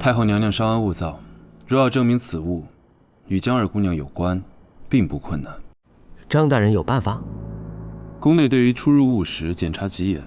太后娘娘稍安勿躁，若要证明此物与江二姑娘有关，并不困难。张大人有办法？宫内对于出入物时检查极严，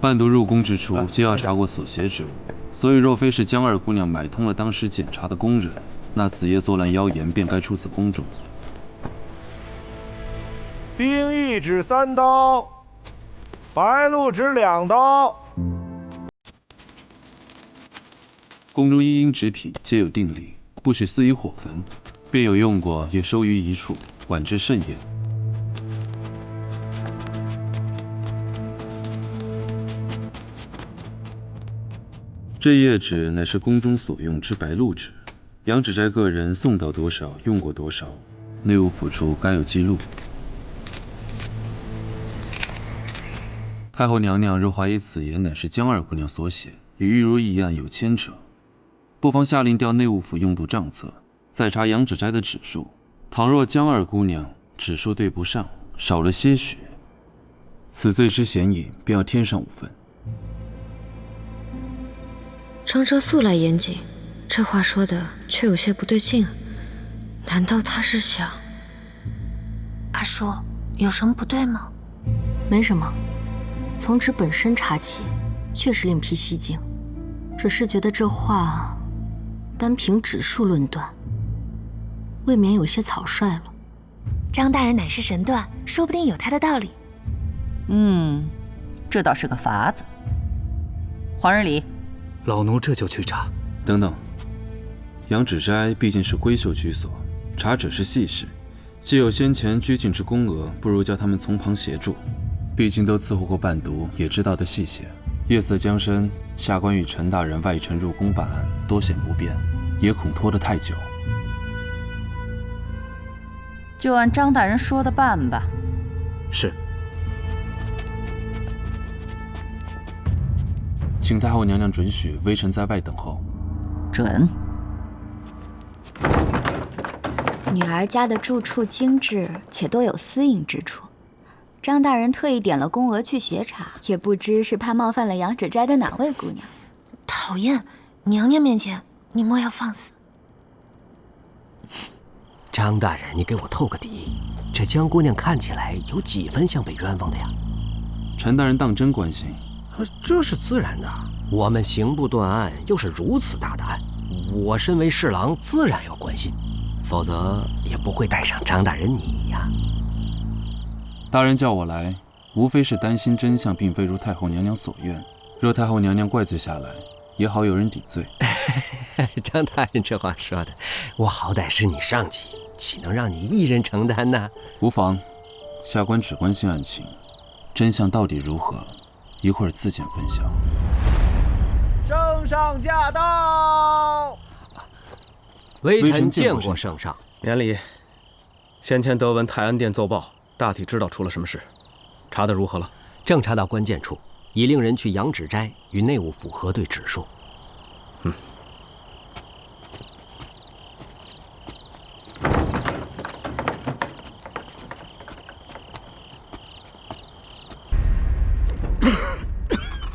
伴读入宫之处，皆要查过所携之物。所以，若非是江二姑娘买通了当时检查的工人，那子夜作乱妖言便该出自宫中。兵役纸3刀，白鹿纸2刀。宫中一应纸品皆有定例，不许肆意火焚，便有用过也收于一处，管制甚严。这页纸乃是宫中所用之白鹿纸，杨芷斋个人送到多少，用过多少，内务府处该有记录。太后娘娘若怀疑此言乃是江二姑娘所写，与玉如一案有牵扯，不妨下令调内务府用度账册，再查杨芷斋的指数。倘若江二姑娘指数对不上，少了些许，此罪之嫌疑便要添上5分。张哲素来严谨，这话说的却有些不对劲啊。难道他是想……阿叔，有什么不对吗？没什么，从纸本身查起，确实另辟蹊径，只是觉得这话单凭指数论断，未免有些草率了。张大人乃是神断，说不定有他的道理。这倒是个法子。黄日礼，老奴这就去查。等等，杨芷斋毕竟是闺秀居所，查只是细事，既有先前拘禁之宫娥，不如叫他们从旁协助。毕竟都伺候过伴读，也知道的细些。夜色将深，下官与陈大人外臣入宫办案，多显不便，也恐拖得太久。就按张大人说的办吧。是。请太后娘娘准许微臣在外等候。准。女儿家的住处精致，且多有私隐之处。张大人特意点了宫娥去协查，也不知是怕冒犯了杨芷斋的哪位姑娘。讨厌，娘娘面前你莫要放肆。张大人，你给我透个底，这江姑娘看起来有几分像被冤枉的呀？陈大人当真关心？这是自然的。我们刑部断案又是如此大的案，我身为侍郎自然要关心，否则也不会带上张大人你呀。大人叫我来，无非是担心真相并非如太后娘娘所愿。若太后娘娘怪罪下来，也好有人抵罪。张大人这话说的，我好歹是你上级，岂能让你一人承担呢？无妨，下官只关心案情，真相到底如何，一会儿自见分晓。圣上驾到！微臣见过圣上。免礼。先前得闻泰安殿奏报，大体知道出了什么事，查得如何了？正查到关键处，已令人去杨芷斋与内务府核对指数。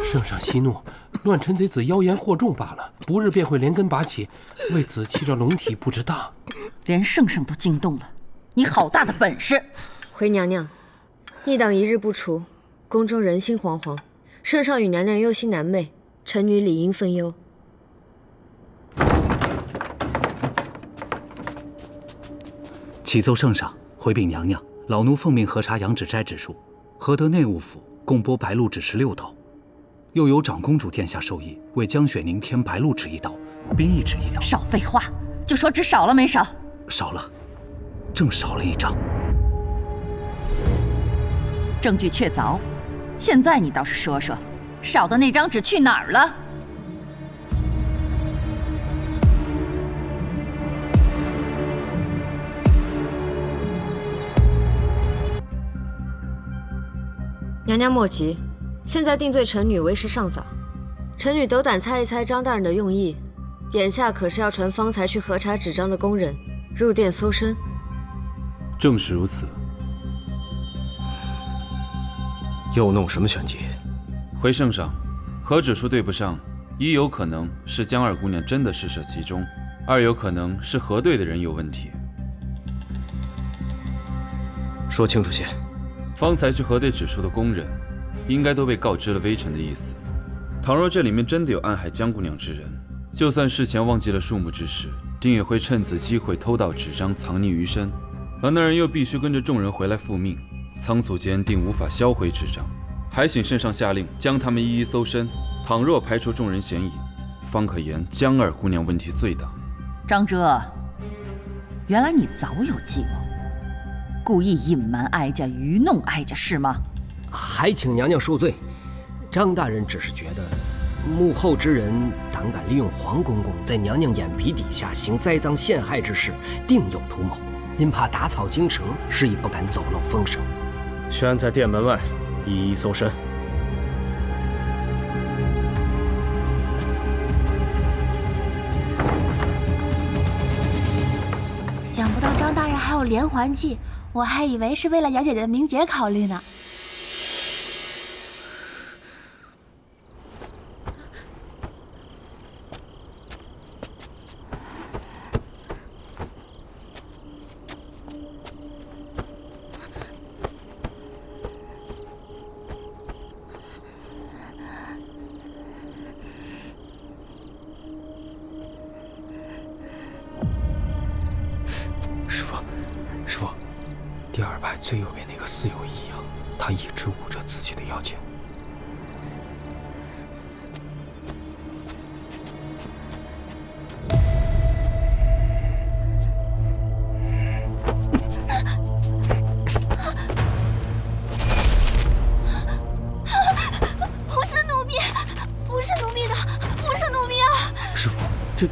圣上息怒，乱臣贼子妖言惑众罢了，不日便会连根拔起。为此弃这龙体不值当。连圣上都惊动了，你好大的本事！回娘娘，逆党一日不除，宫中人心惶惶，圣上与娘娘忧心难寐，臣女理应分忧。启奏圣上，回禀娘娘，老奴奉命核查杨芷斋之术，核得内务府共拨白鹿纸16刀，又有长公主殿下授意为江雪宁添白鹿纸1刀，兵役纸1刀。少废话，就说纸少了没少？少了，正少了1张。证据确凿，现在你倒是说说，少的那张纸去哪儿了？娘娘莫急，现在定罪臣女为时尚早，臣女斗胆猜一猜张大人的用意，眼下可是要传方才去核查纸张的工人入殿搜身。正是如此。又弄什么玄机？回圣上，何指数对不上，一有可能是江二姑娘真的事涉其中，二有可能是核对的人有问题。说清楚些。方才去核对指数的工人，应该都被告知了微臣的意思。倘若这里面真的有暗害江姑娘之人，就算事前忘记了数目之事，定也会趁此机会偷盗纸张，藏匿于身。而那人又必须跟着众人回来复命，仓促间定无法销毁纸张。还请圣上下令将他们一一搜身，倘若排除众人嫌疑，方可言江二姑娘问题最大。张哲，原来你早有计谋，故意隐瞒哀家，愚弄哀家是吗？还请娘娘恕罪。张大人只是觉得，幕后之人胆敢利用黄公公在娘娘眼皮底下行栽赃陷害之事，定有图谋，因怕打草惊蛇，是以不敢走漏风声。宣在殿门外一一搜身。想不到张大人还有连环计，我还以为是为了姚姐姐的名节考虑呢。师傅，第二排最右边那个似有异样，他一直捂着自己的腰间。不是奴婢，不是奴婢的，不是奴婢啊！师傅，这……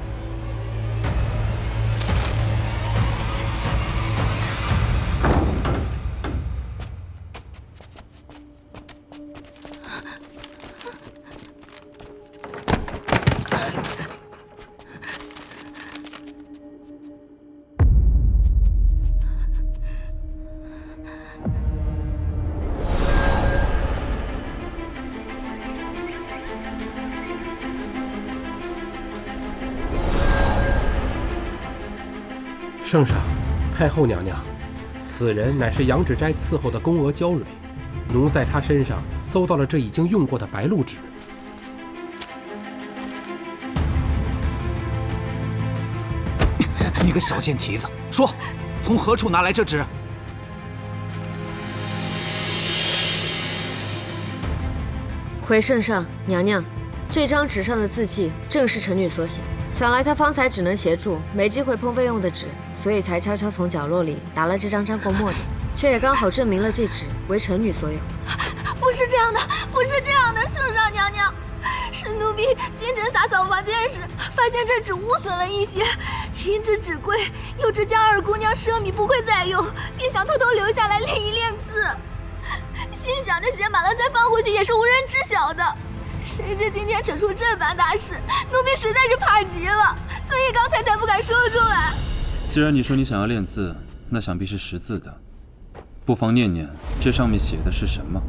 圣上，太后娘娘，此人乃是杨芷斋伺候的宫娥焦蕊，奴在她身上搜到了这已经用过的白鹿纸。你个小贱蹄子，说，从何处拿来这纸？回圣上，娘娘，这张纸上的字迹正是臣女所写。想来他方才只能协助，没机会碰费用的纸，所以才悄悄从角落里拿了这张沾过墨的，却也刚好证明了这纸为臣女所有。不是这样的，不是这样的，圣上娘娘，是奴婢今晨洒扫房间时，发现这纸污损了一些，因知纸贵，又知江二姑娘奢靡不会再用，便想偷偷留下来练一练字，心想着写满了再放回去也是无人知晓的。谁知今天扯出这般大事，奴婢实在是怕极了，所以刚才才不敢说出来。既然你说你想要练字，那想必是识字的，不妨念念这上面写的是什么。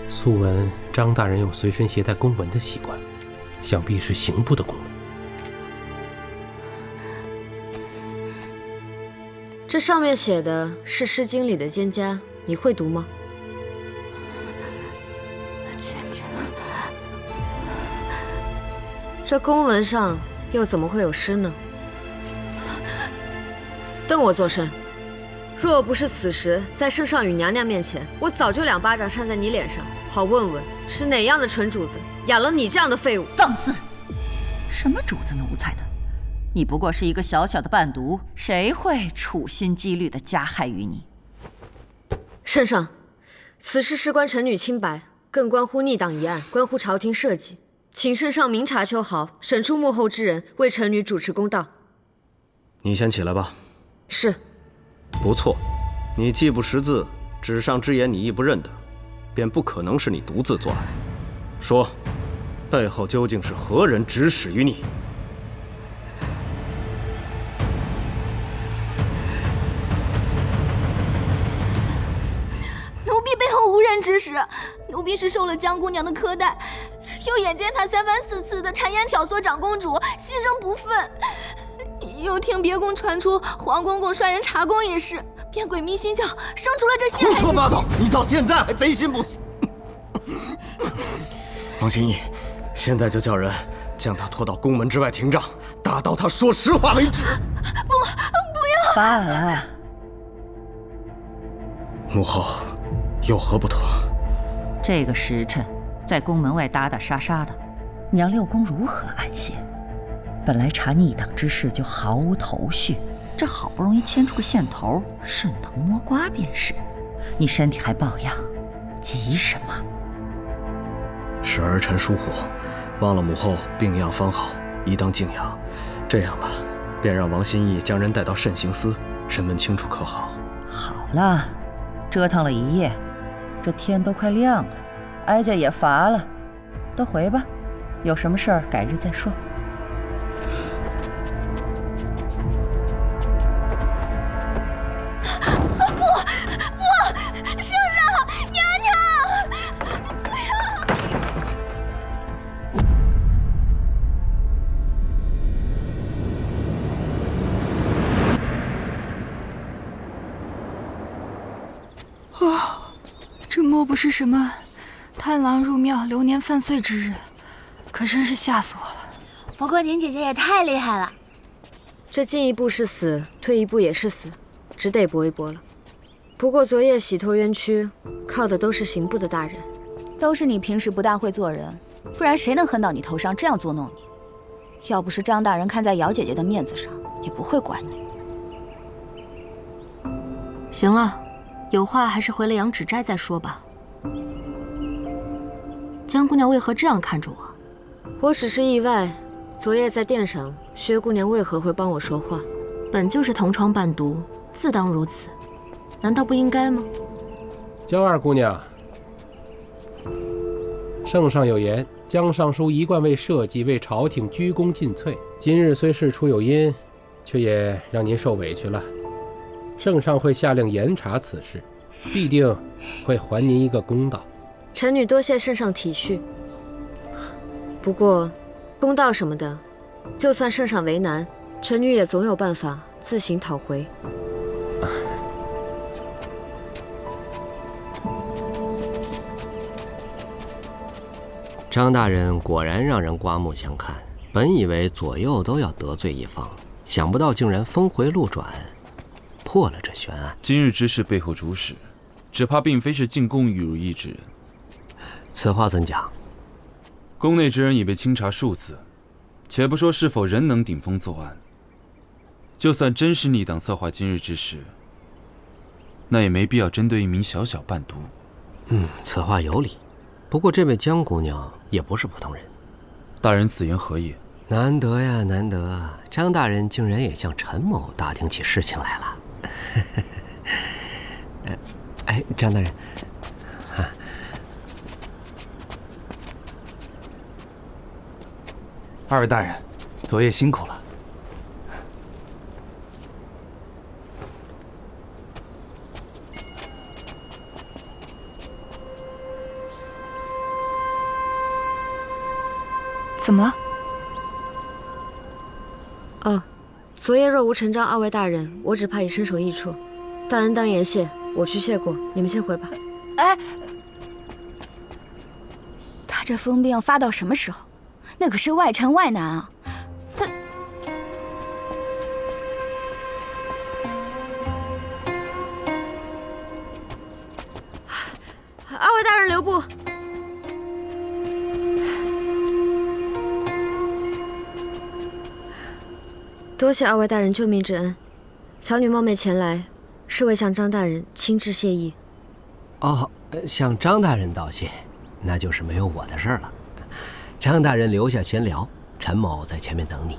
素闻张大人有随身携带公文的习惯，想必是刑部的公文。这上面写的是《诗经》里的蒹葭，你会读吗？蒹葭。这公文上又怎么会有诗呢？瞪我作甚！若不是此时在圣上与娘娘面前，我早就2巴掌扇在你脸上，好问问是哪样的蠢主子养了你这样的废物！放肆！什么主子奴才的？你不过是一个小小的伴读，谁会处心积虑地加害于你？圣上，此事事关臣女清白，更关乎逆党一案，关乎朝廷社稷，请圣上明察秋毫，审出幕后之人，为臣女主持公道。你先起来吧。是。不错，你既不识字，纸上之言你亦不认得，便不可能是你独自作案。说，背后究竟是何人指使于你？人之时，奴婢是受了江姑娘的苛待，又眼见她3番4次的谗言挑唆长公主，牺牲不忿，又听别宫传出黄公公率人查宫一事，便鬼迷心窍，生出了这些。胡说八道！你到现在还贼心不死。王心义，现在就叫人将他拖到宫门之外停杖，打到他说实话为止。不要！罢了。母后，有何不妥？这个时辰在宫门外打打杀杀的，娘六宫如何安歇？本来查逆党之事就毫无头绪，这好不容易牵出个线头，顺藤摸瓜便是。你身体还抱恙，急什么？是儿臣疏忽，忘了母后病恙方好，宜当静养。这样吧，便让王心义将人带到慎刑司审问清楚，可好？好了，折腾了一夜，这天都快亮了，哀家也乏了，都回吧，有什么事儿改日再说。圣上，娘娘，不要！这莫不是什么贪狼入庙、流年犯岁之日？可真是吓死我了！不过您姐姐也太厉害了，这进一步是死，退一步也是死，只得搏一搏了。不过昨夜洗脱冤屈，靠的都是刑部的大人。都是你平时不大会做人，不然谁能恨到你头上这样捉弄你？要不是张大人看在姚姐姐的面子上，也不会管你。行了，有话还是回了杨芷斋再说吧。江姑娘为何这样看着我？我只是意外，昨夜在殿上，薛姑娘为何会帮我说话？本就是同窗伴读，自当如此，难道不应该吗？江二姑娘，圣上有言，江尚书一贯为社稷、为朝廷鞠躬尽瘁。今日虽事出有因，却也让您受委屈了。圣上会下令严查此事，必定会还您一个公道。臣女多谢圣上体恤。不过，公道什么的，就算圣上为难，臣女也总有办法自行讨回。张大人果然让人刮目相看，本以为左右都要得罪一方，想不到竟然峰回路转，破了这悬案。今日之事背后主使，只怕并非是进宫与如意之人。此话怎讲？宫内之人已被清查数次，且不说是否仍能顶风作案，就算真是逆党策划今日之事，那也没必要针对一名小小伴读。此话有理。不过这位江姑娘也不是普通人。大人此言何意？难得呀，难得！张大人竟然也向陈某打听起事情来了。张大人，二位大人，昨夜辛苦了。怎么了？哦，昨夜若无陈章二位大人，我只怕已身首异处。大恩当言谢，我去谢过，你们先回吧。他这疯病要发到什么时候？那可是外臣外男啊！二位大人留步。多谢二位大人救命之恩，小女冒昧前来，是为向张大人亲致谢意。哦，向张大人道谢，那就是没有我的事了。张大人留下闲聊，陈某在前面等你。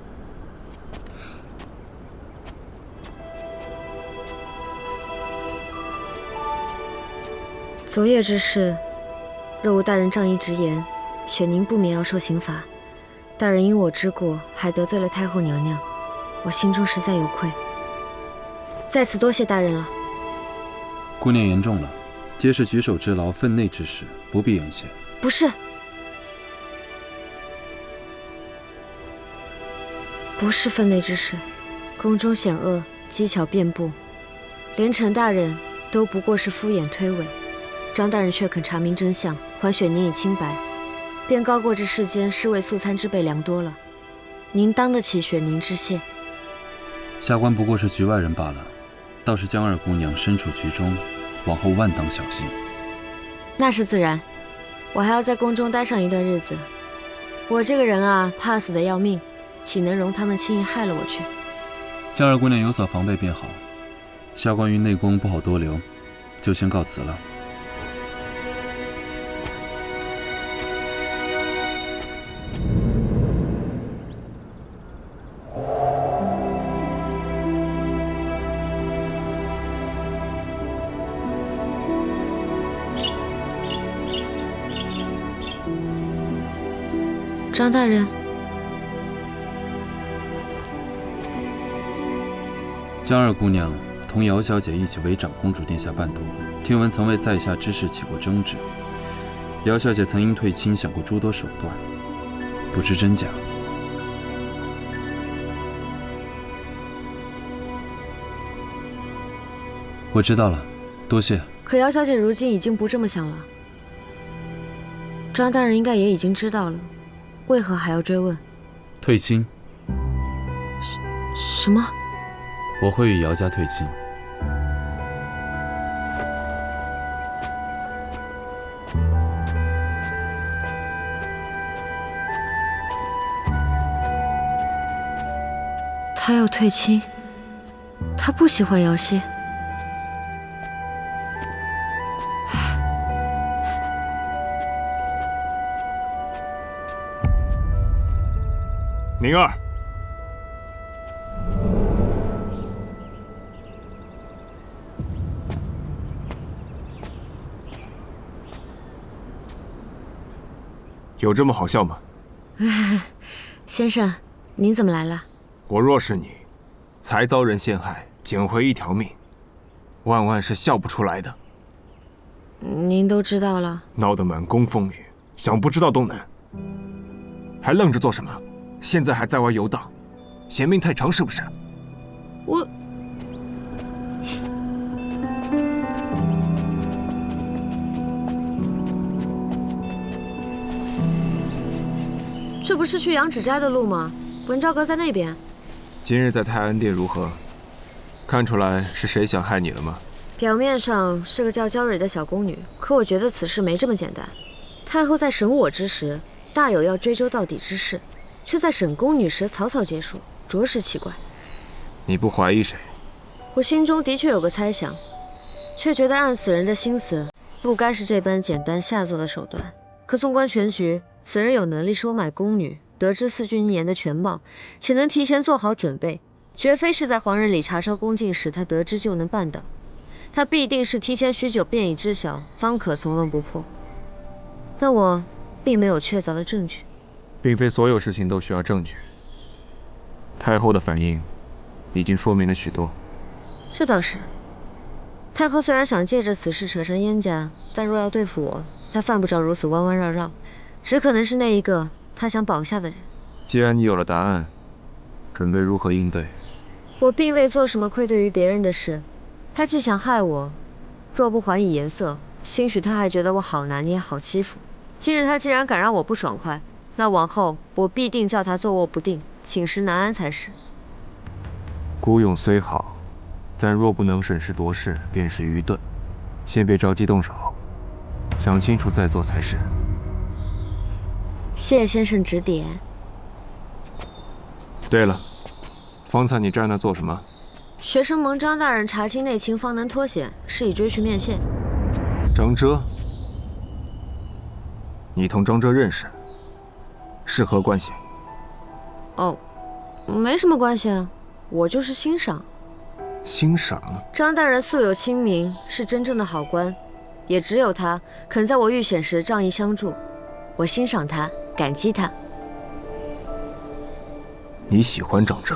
昨夜之事，若无大人仗义直言，雪宁不免要受刑罚。大人因我之过，还得罪了太后娘娘，我心中实在有愧，在此多谢大人了。顾念言重了，皆是举手之劳，分内之事，不必言谢。不是，不是分内之事。宫中险恶，机巧遍布，连陈大人都不过是敷衍推诿，张大人却肯查明真相，还雪宁以清白，便高过这世间士为素餐之辈良多了。您当得起雪宁之谢？下官不过是局外人罢了，倒是江二姑娘身处局中，往后万当小心。那是自然，我还要在宫中待上一段日子。我这个人啊，怕死的要命，岂能容他们轻易害了我去？江二姑娘有所防备便好。下官于内宫不好多留，就先告辞了。张大人，江二姑娘同姚小姐一起为长公主殿下伴读，听闻曾为在下之事起过争执。姚小姐曾因退亲想过诸多手段，不知真假。我知道了，多谢。可姚小姐如今已经不这么想了，张大人应该也已经知道了，为何还要追问？退亲？什么？我会与姚家退亲。他要退亲？他不喜欢姚希？宁儿，有这么好笑吗？先生，您怎么来了？我若是你，才遭人陷害，捡回一条命，万万是笑不出来的。您都知道了，闹得满宫风雨，想不知道都难。还愣着做什么？现在还在外游荡，嫌命太长是不是？我……这不是去羊脂斋的路吗？文昭阁在那边。今日在泰安殿如何？看出来是谁想害你了吗？表面上是个叫焦蕊的小宫女，可我觉得此事没这么简单。太后在审我之时，大有要追究到底之势，却在审宫女时草草结束，着实奇怪。你不怀疑谁？我心中的确有个猜想，却觉得按此人的心思，不该是这般简单下作的手段。可纵观全局，此人有能力收买宫女，得知四郡一言的全貌，且能提前做好准备，绝非是在皇仁里查抄宫禁时他得知就能办到。他必定是提前许久便已知晓，方可从容不迫。但我并没有确凿的证据。并非所有事情都需要证据。太后的反应已经说明了许多。这倒是。太后虽然想借着此事扯上燕家，但若要对付我，她犯不着如此弯弯绕绕，只可能是那一个她想保下的人。既然你有了答案，准备如何应对？我并未做什么愧对于别人的事，他既想害我，若不还以颜色，兴许他还觉得我好拿捏好欺负。今日他既然敢让我不爽快，那往后我必定叫他坐卧不定，寝食难安才是。孤勇虽好，但若不能审时度势，便是愚钝。先别着急动手，想清楚再做才是。谢先生指点。对了，方才你站那做什么？学生蒙张大人查清内情，方能脱险，是以追去面线。张遮，你同张遮认识，是何关系？哦，没什么关系啊，我就是欣赏。欣赏？张大人素有清明，是真正的好官，也只有他肯在我遇险时仗义相助，我欣赏他，感激他。你喜欢张遮？